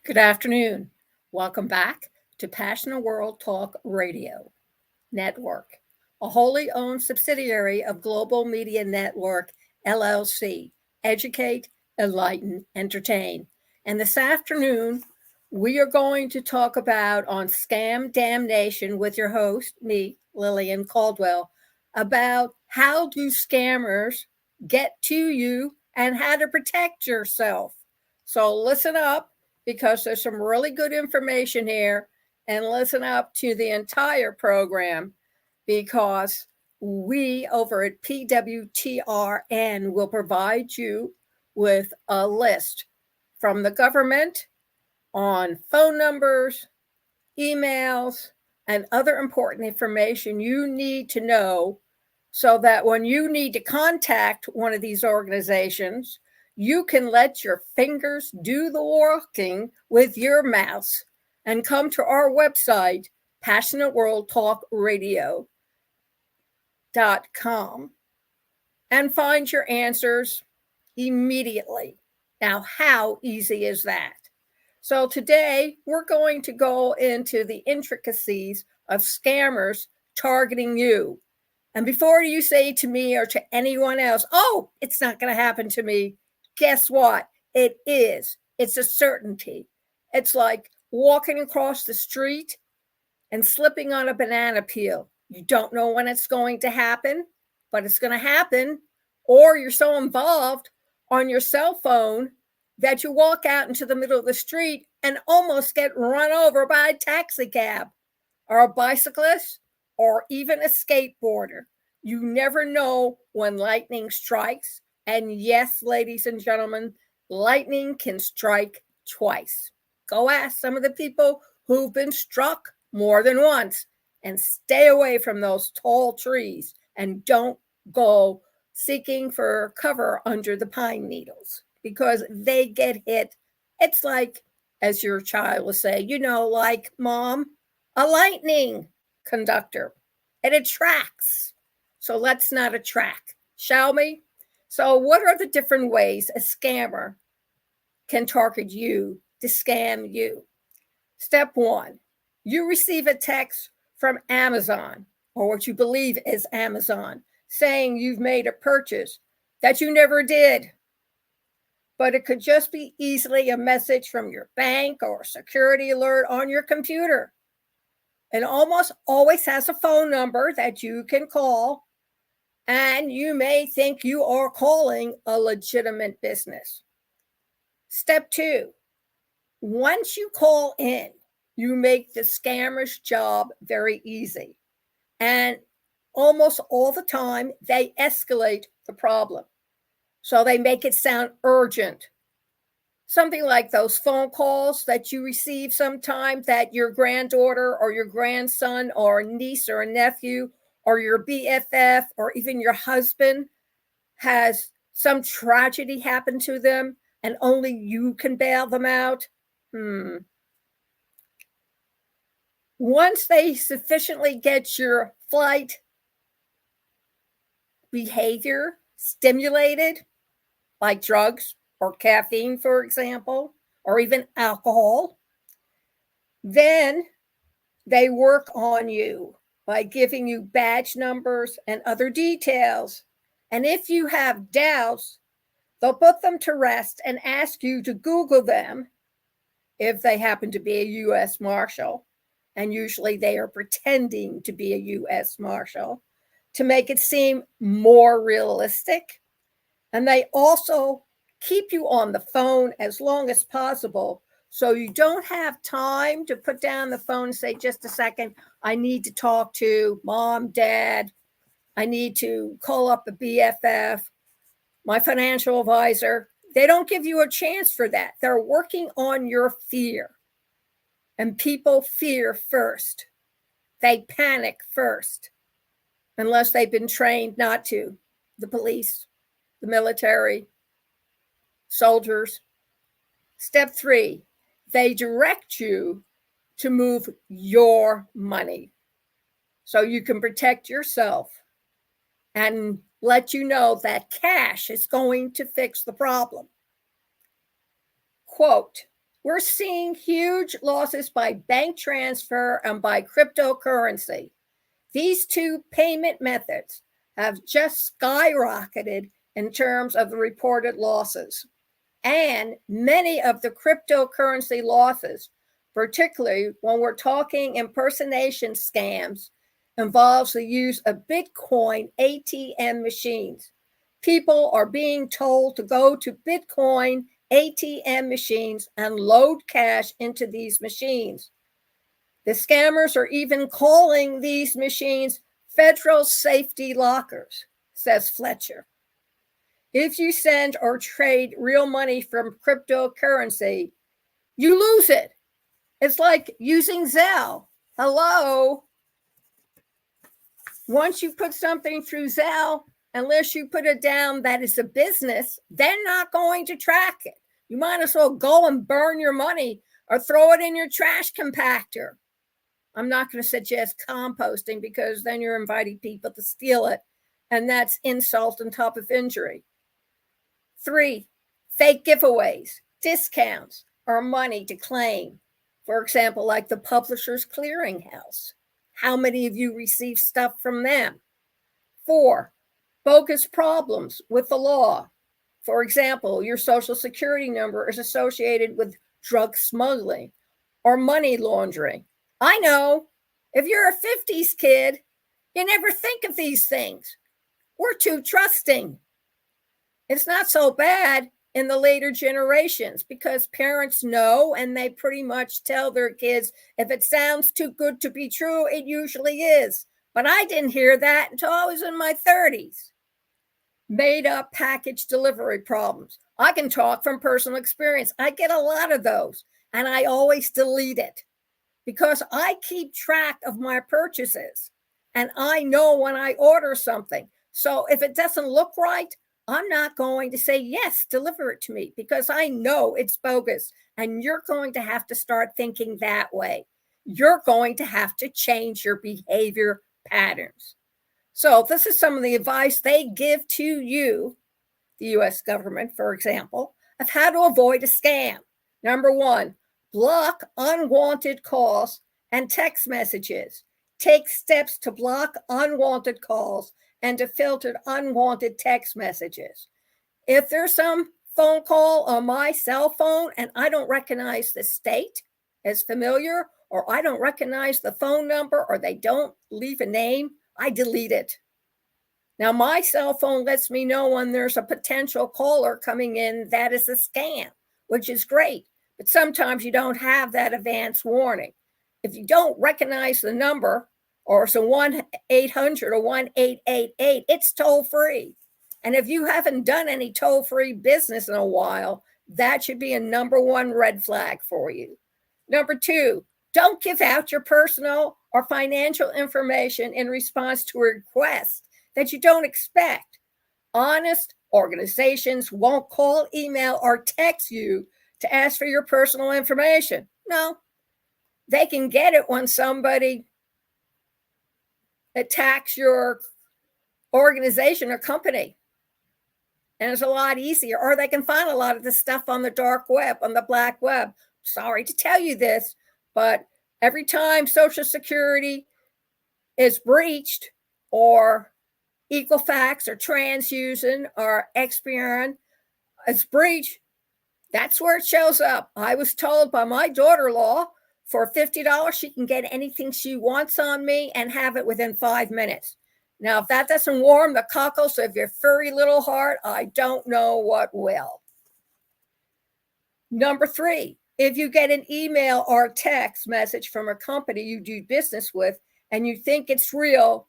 Good afternoon. Welcome back to Passionate World Talk Radio Network, a wholly owned subsidiary of Global Media Network, LLC. Educate, enlighten, entertain. And this afternoon, we are going to talk about on Scam DamNation with your host, me, Lillian Cauldwell, about how do scammers get to you and how to protect yourself. So listen up because there's some really good information here, and listen up to the entire program because we over at PWTRN will provide you with a list from the government on phone numbers, emails, and other important information you need to know so that when you need to contact one of these organizations, you can let your fingers do the working with your mouse and come to our website, passionateworldtalkradio.com, and find your answers immediately. Now, how easy is that? So today we're going to go into the intricacies of scammers targeting you. And before you say to me or to anyone else, oh, it's not going to happen to me, guess what? It is. It's a certainty. It's like walking across the street and slipping on a banana peel. You don't know when it's going to happen, but it's going to happen. Or you're so involved on your cell phone that you walk out into the middle of the street and almost get run over by a taxi cab or a bicyclist or even a skateboarder. You never know when lightning strikes. And yes, ladies and gentlemen, lightning can strike twice. Go ask some of the people who've been struck more than once, and stay away from those tall trees and don't go seeking for cover under the pine needles because they get hit. It's like, as your child will say, like, Mom, a lightning conductor. It attracts. So let's not attract, shall we? So what are the different ways a scammer can target you to scam you? Step one, you receive a text from Amazon, or what you believe is Amazon, saying you've made a purchase that you never did. But it could just be easily a message from your bank or a security alert on your computer. It almost always has a phone number that you can call, and you may think you are calling a legitimate business. Step two, once you call in, you make the scammer's job very easy. And almost all the time, they escalate the problem. So they make it sound urgent. Something like those phone calls that you receive sometimes that your granddaughter or your grandson or a niece or a nephew or your BFF or even your husband has some tragedy happen to them and only you can bail them out. Once they sufficiently get your flight behavior stimulated, like drugs or caffeine, for example, or even alcohol, then they work on you by giving you badge numbers and other details. And if you have doubts, they'll put them to rest and ask you to Google them if they happen to be a U.S. Marshal. And usually they are pretending to be a U.S. Marshal to make it seem more realistic. And they also keep you on the phone as long as possible so you don't have time to put down the phone and say, just a second, I need to talk to Mom, Dad. I need to call up the BFF, my financial advisor. They don't give you a chance for that. They're working on your fear. And people fear first. They panic first, unless they've been trained not to. The police, the military, soldiers. Step three, they direct you to move your money so you can protect yourself and let you know that cash is going to fix the problem. Quote, We're seeing huge losses by bank transfer and by cryptocurrency. These two payment methods have just skyrocketed in terms of the reported losses. And many of the cryptocurrency losses, particularly when we're talking impersonation scams, involves the use of Bitcoin ATM machines. People are being told to go to Bitcoin ATM machines and load cash into these machines. The scammers are even calling these machines federal safety lockers, says Fletcher. If you send or trade real money from cryptocurrency, you lose it. It's like using Zelle. Hello? Once you put something through Zelle, unless you put it down that it's a business, they're not going to track it. You might as well go and burn your money or throw it in your trash compactor. I'm not going to suggest composting because then you're inviting people to steal it, and that's insult on top of injury. 3, fake giveaways, discounts, or money to claim. For example, like the Publishers Clearinghouse. How many of you receive stuff from them? 4, bogus problems with the law. For example, your social security number is associated with drug smuggling or money laundering. I know, if you're a 50s kid, you never think of these things. We're too trusting. It's not so bad in the later generations because parents know and they pretty much tell their kids, if it sounds too good to be true, it usually is. But I didn't hear that until I was in my 30s. Made up package delivery problems. I can talk from personal experience. I get a lot of those, and I always delete it because I keep track of my purchases and I know when I order something. So if it doesn't look right, I'm not going to say, yes, deliver it to me, because I know it's bogus. And you're going to have to start thinking that way. You're going to have to change your behavior patterns. So this is some of the advice they give to you, the U.S. government, for example, of how to avoid a scam. Number 1, block unwanted calls and text messages. Take steps to block unwanted calls and to filter unwanted text messages. If there's some phone call on my cell phone and I don't recognize the state as familiar, or I don't recognize the phone number, or they don't leave a name, I delete it. Now, my cell phone lets me know when there's a potential caller coming in that is a scam, which is great. But sometimes you don't have that advance warning. If you don't recognize the number, or it's a 1-800 or 1-888, it's toll free. And if you haven't done any toll free business in a while, that should be a number 1 red flag for you. Number 2, don't give out your personal or financial information in response to a request that you don't expect. Honest organizations won't call, email, or text you to ask for your personal information. No, they can get it when somebody attacks your organization or company. And it's a lot easier. Or they can find a lot of this stuff on the dark web, on the black web. Sorry to tell you this, but every time Social Security is breached, or Equifax or TransUnion or Experian is breached, that's where it shows up. I was told by my daughter-in-law, for $50, she can get anything she wants on me and have it within 5 minutes. Now, if that doesn't warm the cockles of your furry little heart, I don't know what will. Number 3, if you get an email or text message from a company you do business with and you think it's real,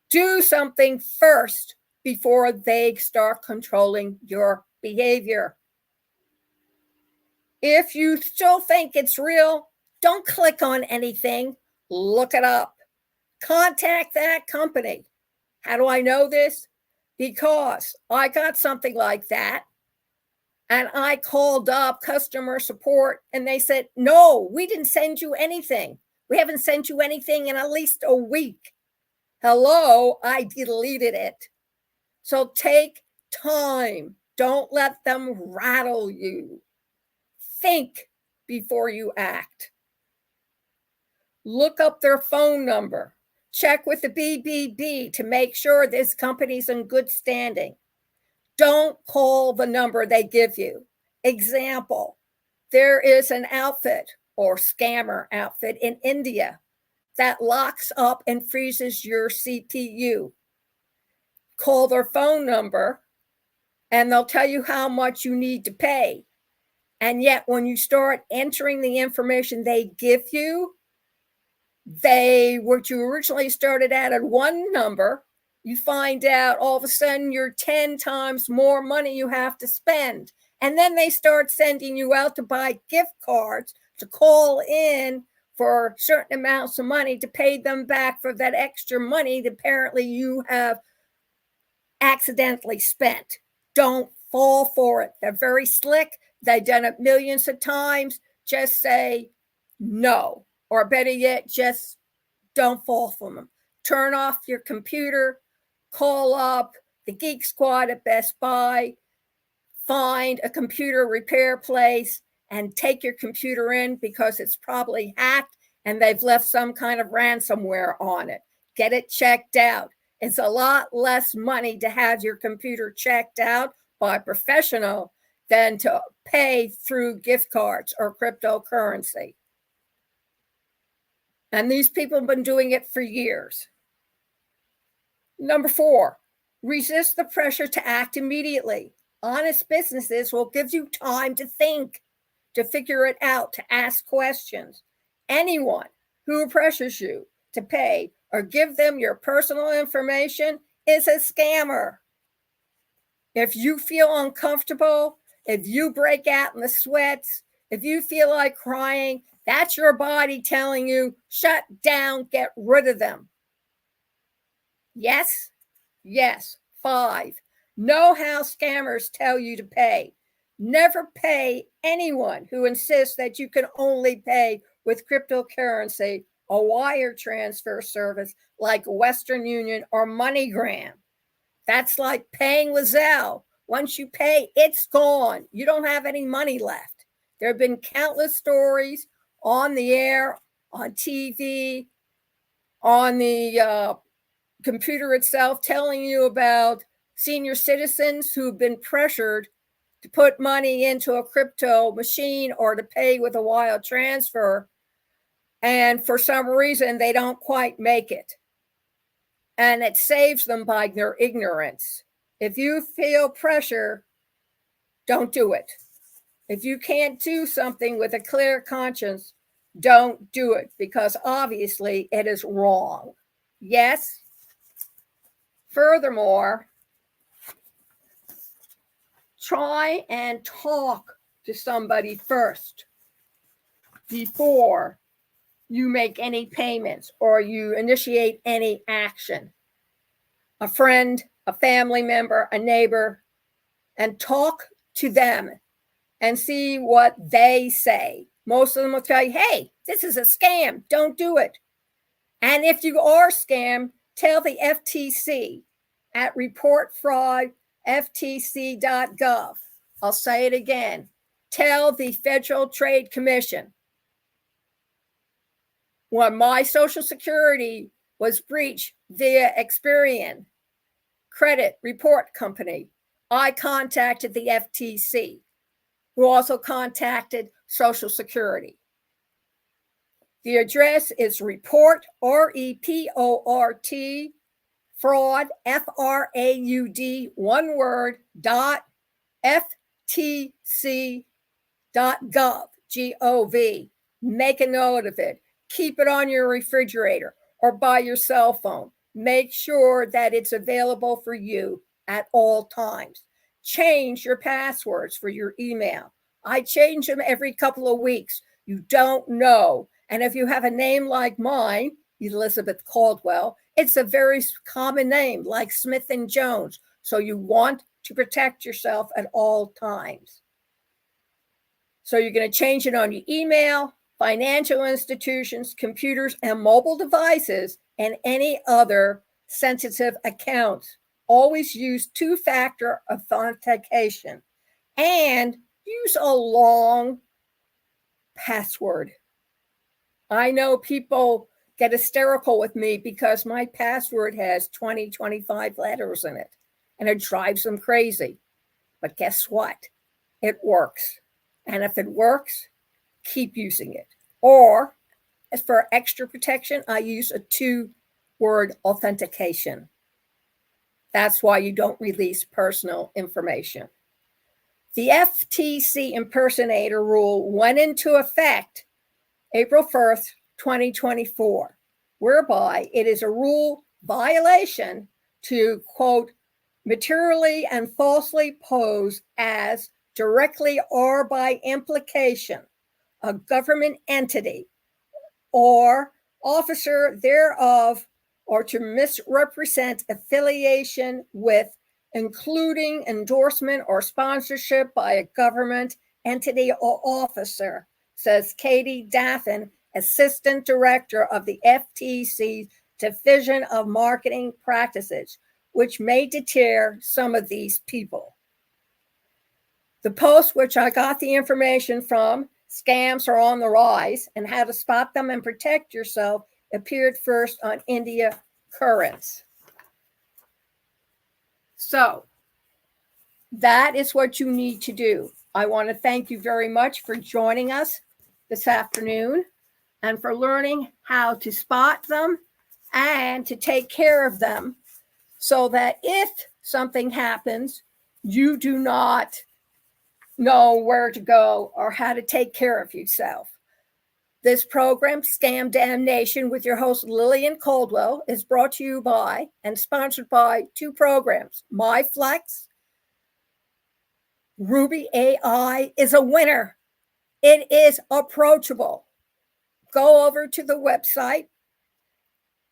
do something first before they start controlling your behavior. If you still think it's real, don't click on anything. Look it up. Contact that company. How do I know this? Because I got something like that, and I called up customer support, and they said, no, we didn't send you anything. We haven't sent you anything in at least a week. Hello, I deleted it. So take time. Don't let them rattle you. Think before you act. Look up their phone number. Check with the BBB to make sure this company's in good standing. Don't call the number they give you. Example, there is an outfit or scammer outfit in India that locks up and freezes your CPU. Call their phone number and they'll tell you how much you need to pay. And yet when you start entering the information they give you, what you originally started at one number, you find out all of a sudden you're 10 times more money you have to spend. And then they start sending you out to buy gift cards to call in for certain amounts of money to pay them back for that extra money that apparently you have accidentally spent. Don't fall for it. They're very slick. They've done it millions of times. Just say no. Or better yet, just don't fall for them. Turn off your computer, call up the Geek Squad at Best Buy, find a computer repair place, and take your computer in because it's probably hacked and they've left some kind of ransomware on it. Get it checked out. It's a lot less money to have your computer checked out by a professional than to pay through gift cards or cryptocurrency. And these people have been doing it for years. Number 4, resist the pressure to act immediately. Honest businesses will give you time to think, to figure it out, to ask questions. Anyone who pressures you to pay or give them your personal information is a scammer. If you feel uncomfortable, if you break out in the sweats, if you feel like crying, that's your body telling you, shut down, get rid of them. Yes, yes. 5, know how scammers tell you to pay. Never pay anyone who insists that you can only pay with cryptocurrency, a wire transfer service like Western Union or MoneyGram. That's like paying with Zelle. Once you pay, it's gone. You don't have any money left. There have been countless stories on the air, on TV, on the computer itself, telling you about senior citizens who've been pressured to put money into a crypto machine or to pay with a wire transfer. And for some reason, they don't quite make it. And it saves them by their ignorance. If you feel pressure, don't do it. If you can't do something with a clear conscience, don't do it because obviously it is wrong. Yes. Furthermore, try and talk to somebody first before you make any payments or you initiate any action. A friend, a family member, a neighbor, and talk to them and see what they say. Most of them will tell you, hey, this is a scam. Don't do it. And if you are scammed, tell the FTC at reportfraudftc.gov. I'll say it again. Tell the Federal Trade Commission. When my Social Security was breached via Experian Credit Report Company, I contacted the FTC, who also contacted Social Security. The address is report, REPORT, fraud, FRAUD, one word, .ftc.gov, G-O-V. Make a note of it. Keep it on your refrigerator or by your cell phone. Make sure that it's available for you at all times. Change your passwords for your email. I change them every couple of weeks. You don't know. And if you have a name like mine, Elizabeth Cauldwell, it's a very common name like Smith and Jones. So you want to protect yourself at all times. So you're going to change it on your email, financial institutions, computers, and mobile devices, and any other sensitive accounts. Always use two-factor authentication and use a long password. I know people get hysterical with me because my password has 20, 25 letters in it, and it drives them crazy. But guess what? It works. And if it works, keep using it. Or, as for extra protection, I use a 2-word authentication. That's why you don't release personal information. The FTC impersonator rule went into effect April 1st, 2024, whereby it is a rule violation to, quote, materially and falsely pose as directly or by implication a government entity or officer thereof, or to misrepresent affiliation with, including endorsement or sponsorship by a government entity or officer, says Katie Daffin, Assistant Director of the FTC's Division of Marketing Practices, which may deter some of these people. The post, which I got the information from, Scams Are on the Rise and How to Spot Them and Protect Yourself, appeared first on India Currents. So that is what you need to do. I want to thank you very much for joining us this afternoon and for learning how to spot them and to take care of them so that if something happens, you do not know where to go or how to take care of yourself. This program, Scam DamNation, with your host Lillian Cauldwell, is brought to you by and sponsored by 2 programs. MyFlex, Ruby AI is a winner. It is approachable. Go over to the website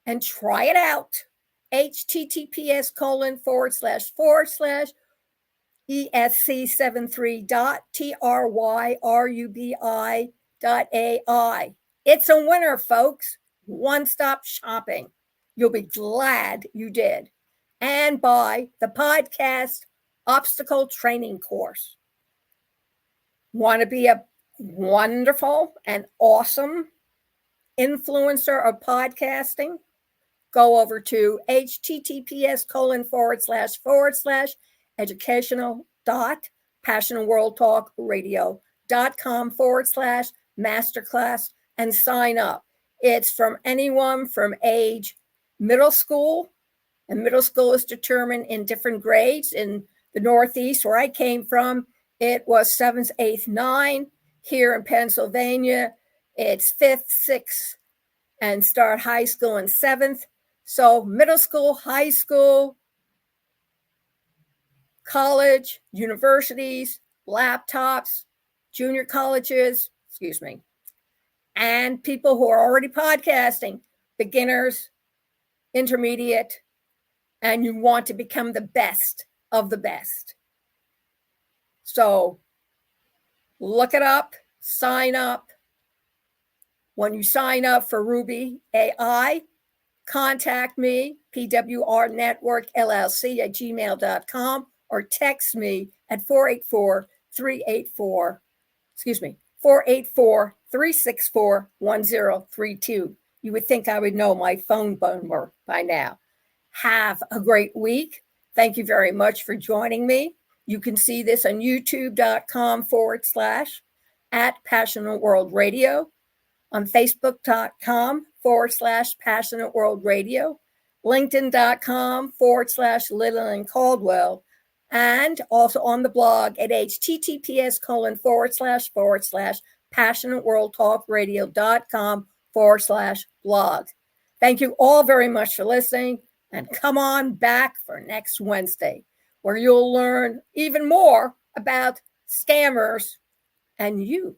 and try it out. https://esc73.tryrubi.ai. It's a winner, folks. One-stop shopping. You'll be glad you did. And by the podcast obstacle training course. Want to be a wonderful and awesome influencer of podcasting? Go over to https://educational.passionworldtalkradio.com/masterclass and sign up. It's from anyone from age middle school, and middle school is determined in different grades. In the Northeast, where I came from, it was 7th, 8th, 9th. Here in Pennsylvania, it's 5th, 6th, and start high school in 7th. So middle school, high school, college, universities, laptops, junior colleges, and people who are already podcasting, beginners, intermediate, and you want to become the best of the best. So look it up, sign up. When you sign up for Ruby AI, contact me, pwrnetworkllc@gmail.com, or text me at 484-364-1032. You would think I would know my phone number by now. Have a great week. Thank you very much for joining me. You can see this on youtube.com/@Passionate World Radio, on facebook.com/Passionate World Radio, linkedin.com/Lillian Cauldwell, and also on the blog at https://passionateworldtalkradio.com/blog. Thank you all very much for listening, and come on back for next Wednesday, where you'll learn even more about scammers and you.